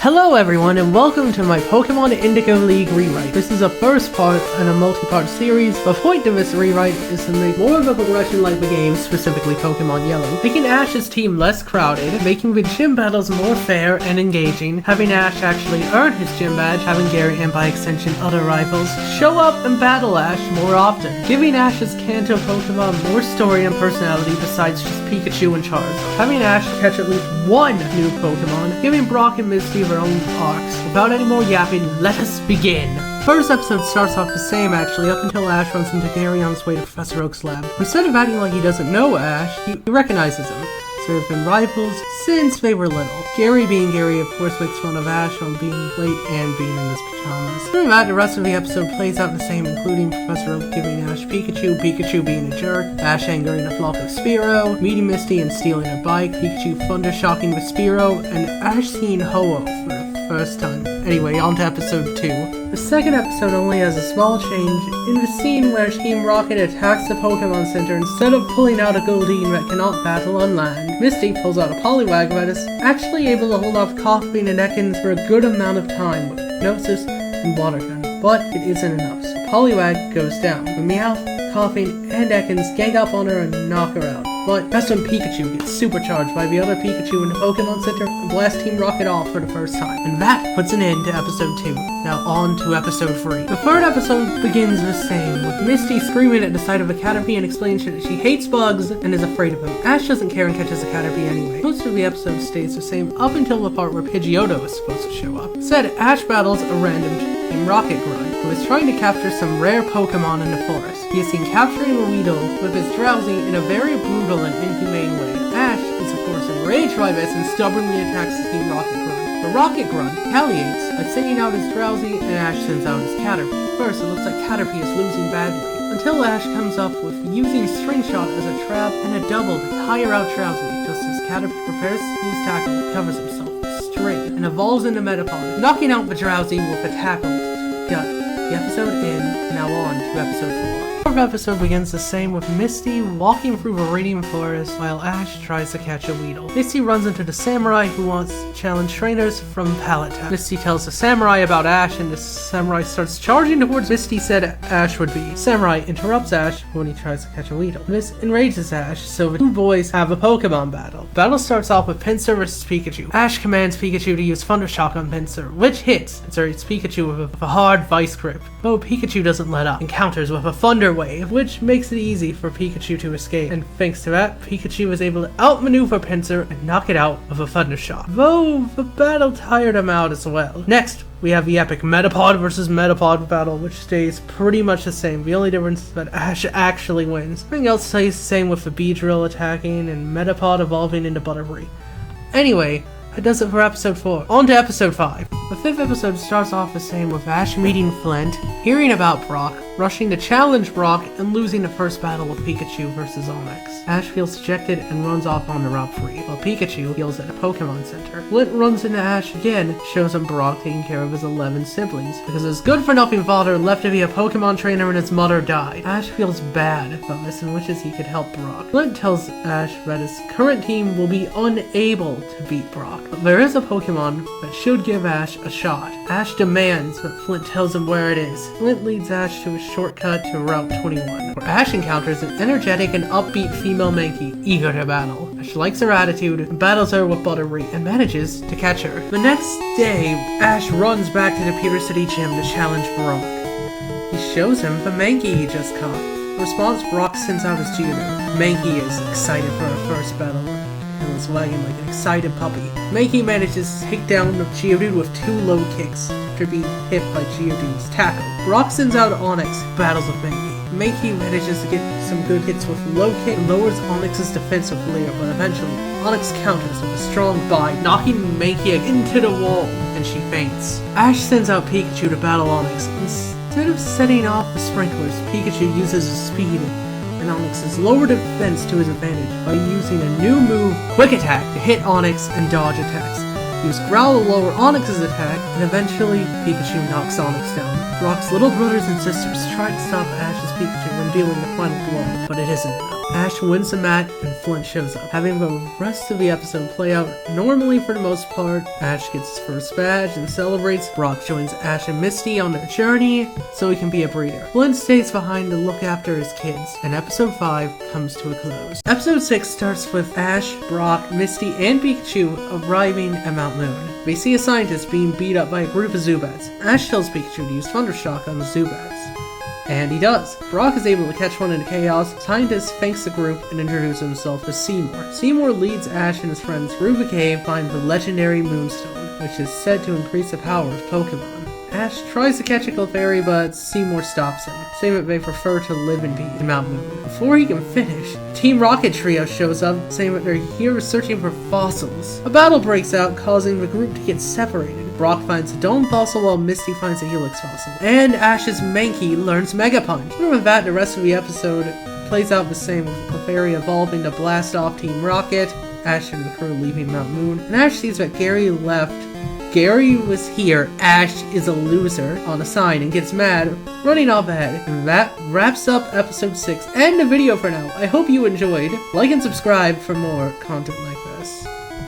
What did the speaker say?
Hello everyone and welcome to my Pokemon Indigo League rewrite. This is a first part in a multi-part series. The point of this rewrite is to make more of a progression like the game, specifically Pokemon Yellow, making Ash's team less crowded, making the gym battles more fair and engaging, having Ash actually earn his gym badge, having Gary and by extension other rivals show up and battle Ash more often, giving Ash's Kanto Pokemon more story and personality besides just Pikachu and Charizard, having Ash catch at least one new Pokemon, giving Brock and Misty their own arcs. Without any more yapping, let us begin! First episode starts off the same actually, up until Ash runs into Gary on his way to Professor Oak's lab. Instead of acting like he doesn't know Ash, he recognizes him. So they've been rivals since they were little. Gary being Gary of course makes fun of Ash on being late and being in his pajamas. After that, the rest of the episode plays out the same, including Professor Oak giving Ash Pikachu, Pikachu being a jerk, Ash angering a flock of Spearow, meeting Misty and stealing a bike, Pikachu thunder shocking with Spearow, and Ash seeing Ho-Oh for the first time. Anyway, on to episode 2. The second episode only has a small change in the scene where Team Rocket attacks the Pokemon Center instead of pulling out a Goldeen that cannot battle on land. Misty pulls out a Poliwag that is actually able to hold off Coughing and Ekans for a good amount of time with Hypnosis and Water Gun, but it isn't enough, so Poliwag goes down. With Meowth, Coughing, and Ekans gang up on her and knock her out. But that's when Pikachu gets supercharged by the other Pikachu in the Pokemon Center and blasts Team Rocket off for the first time. And that puts an end to episode 2. Now on to episode 3. The third episode begins the same, with Misty screaming at the sight of a Caterpie and explaining that she hates bugs and is afraid of them. Ash doesn't care and catches a Caterpie anyway. Most of the episode stays the same up until the part where Pidgeotto is supposed to show up. Instead, Ash battles a random Team Rocket grunt, who is trying to capture some rare Pokemon in the forest. He is seen capturing a Weedle with his Drowsy in a very brutal and inhumane way. Ash is of course enraged by this and stubbornly attacks the Team Rocket grunt. The Rocket grunt retaliates by sending out his Drowsy and Ash sends out his Caterpie. First, it looks like Caterpie is losing badly, until Ash comes up with using String Shot as a trap and a double to tire out Drowsy, just as Caterpie prepares to use Tackle, covers himself with String, and evolves into Metapod, knocking out the Drowsy with a Tackle. Got the episode in, now on to episode 4. The fourth episode begins the same, with Misty walking through the Radiant Forest while Ash tries to catch a Weedle. Misty runs into the Samurai who wants to challenge trainers from Pallet Town. Misty tells the Samurai about Ash and the Samurai starts charging towards Misty said Ash would be. Samurai interrupts Ash when he tries to catch a Weedle. This enrages Ash, so the two boys have a Pokemon battle. The battle starts off with Pinsir versus Pikachu. Ash commands Pikachu to use Thunder Shock on Pinsir, which hits and starts Pikachu with a hard Vice Grip. Though Pikachu doesn't let up and counters with a Thunder Wave, which makes it easy for Pikachu to escape, and thanks to that, Pikachu is able to outmaneuver Pinsir and knock it out with a Thunder Shock, though the battle tired him out as well. Next, we have the epic Metapod versus Metapod battle, which stays pretty much the same. The only difference is that Ash actually wins. Everything else stays the same, with the Beedrill attacking and Metapod evolving into Butterfree. Anyway, that does it for episode 4. On to episode 5. The fifth episode starts off the same, with Ash meeting Flint, hearing about Brock, rushing to challenge Brock, and losing the first battle with Pikachu versus Onyx. Ash feels dejected and runs off on the Route 3, while Pikachu heals at a Pokemon Center. Flint runs into Ash again, shows him Brock taking care of his 11 siblings, because his good-for-nothing father left to be a Pokemon trainer and his mother died. Ash feels bad about this and wishes he could help Brock. Flint tells Ash that his current team will be unable to beat Brock, but there is a Pokemon that should give Ash a shot. Ash demands that Flint tells him where it is. Flint leads Ash to a shortcut to Route 21, where Ash encounters an energetic and upbeat female Mankey, eager to battle. Ash likes her attitude and battles her with Butterfree and manages to catch her. The next day, Ash runs back to the Pewter City gym to challenge Brock. He shows him the Mankey he just caught. In response, Brock sends out his Geodude. Mankey is excited for her first battle, and is wagging like an excited puppy. Mankey manages to take down the Geodude with 2 low kicks after being hit by Geodude's Tackle. Brock sends out Onyx, who battles with Mankey. Mankey manages to get some good hits with low kick and lowers Onyx's defense with Leer, but eventually Onyx counters with a strong bite, knocking Mankey into the wall, and she faints. Ash sends out Pikachu to battle Onyx. Instead of setting off the sprinklers, Pikachu uses his speed and Onyx's lower defense to his advantage by using a new move, Quick Attack, to hit Onyx and dodge attacks. Use Growl to lower Onyx's attack, and eventually Pikachu knocks Onyx down. Brock's little brothers and sisters try to stop Ash's Pikachu from dealing the final blow, but it isn't enough. Ash wins the match and Flint shows up, having the rest of the episode play out normally for the most part. Ash gets his first badge and celebrates. Brock joins Ash and Misty on their journey so he can be a breeder. Flint stays behind to look after his kids, and episode 5 comes to a close. Episode 6 starts with Ash, Brock, Misty, and Pikachu arriving at Mount Moon. They see a scientist being beat up by a group of Zubats. Ash tells Pikachu to use Thundershock on the Zubats. And he does. Brock is able to catch one in chaos. Scientist thanks the group and introduces himself to Seymour. Seymour leads Ash and his friends through the cave, find the legendary Moonstone, which is said to increase the power of Pokémon. Ash tries to catch a Clefairy, but Seymour stops him, saying that they prefer to live in peace in Mount Moon. Before he can finish, Team Rocket Trio shows up, saying that they're here searching for fossils. A battle breaks out, causing the group to get separated. Brock finds a Dome fossil while Misty finds a Helix fossil. And Ash's Mankey learns Mega Punch. Other than that, the rest of the episode plays out the same, with Clefairy evolving to blast off Team Rocket, Ash and the crew leaving Mount Moon, and Ash sees that Gary left. Gary was here, Ash is a loser, on a sign and gets mad, running off ahead. And that wraps up episode 6 and the video for now. I hope you enjoyed. Like and subscribe for more content like this.